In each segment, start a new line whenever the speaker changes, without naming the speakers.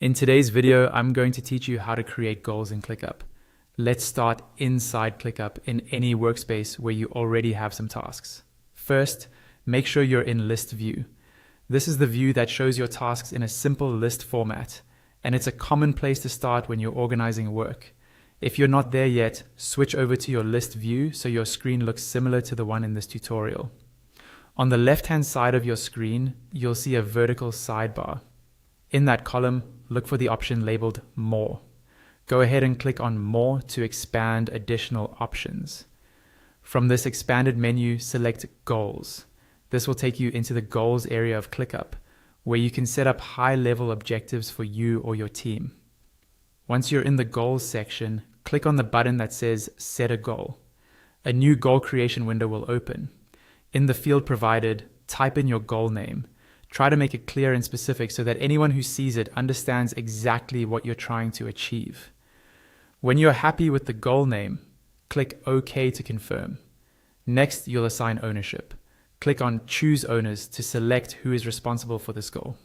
In today's video, I'm going to teach you how to create goals in ClickUp. Let's start inside ClickUp in any workspace where you already have some tasks. First, make sure you're in list view. This is the view that shows your tasks in a simple list format, and it's a common place to start when you're organizing work. If you're not there yet, switch over to your list view so your screen looks similar to the one in this tutorial. On the left-hand side of your screen, you'll see a vertical sidebar. In that column, look for the option labeled More. Go ahead and click on More to expand additional options. From this expanded menu, select Goals. This will take you into the Goals area of ClickUp, where you can set up high-level objectives for you or your team. Once you're in the Goals section, click on the button that says Set a Goal. A new goal creation window will open. In the field provided, type in your goal name. Try to make it clear and specific so that anyone who sees it understands exactly what you're trying to achieve. When you're happy with the goal name, click OK to confirm. Next, you'll assign ownership. Click on Choose Owners to select who is responsible for this goal.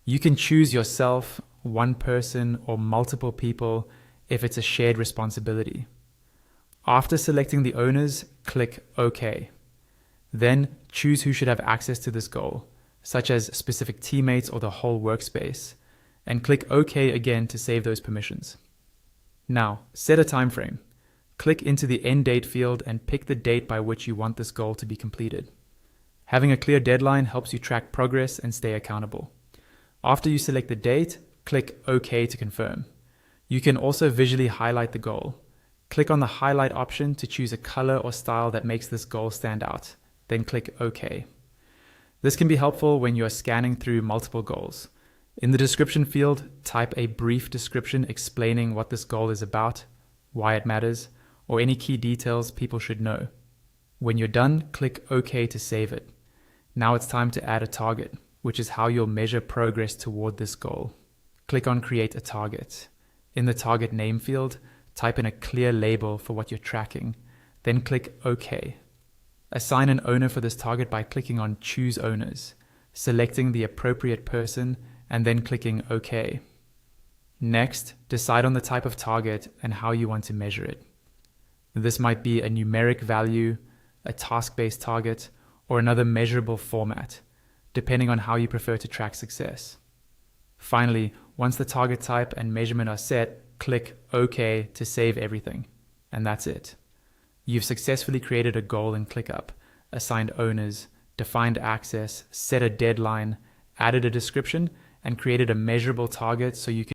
You can choose yourself, one person, or multiple people if it's a shared responsibility. After selecting the owners, click OK. Then choose who should have access to this goal, such as specific teammates or the whole workspace, and click OK again to save those permissions. Now, set a time frame. Click into the End Date field and pick the date by which you want this goal to be completed. Having a clear deadline helps you track progress and stay accountable. After you select the date, click OK to confirm. You can also visually highlight the goal. Click on the Highlight option to choose a color or style that makes this goal stand out. Then click OK. This can be helpful when you are scanning through multiple goals. In the description field, type a brief description explaining what this goal is about, why it matters, or any key details people should know. When you're done, click OK to save it. Now it's time to add a target, which is how you'll measure progress toward this goal. Click on Create a Target. In the Target Name field, type in a clear label for what you're tracking, then click OK. Assign an owner for this target by clicking on Choose Owners, selecting the appropriate person, and then clicking OK. Next, decide on the type of target and how you want to measure it. This might be a numeric value, a task-based target, or another measurable format, depending on how you prefer to track success. Finally, once the target type and measurement are set, click OK to save everything, and that's it. You've successfully created a goal in ClickUp, assigned owners, defined access, set a deadline, added a description, and created a measurable target so you can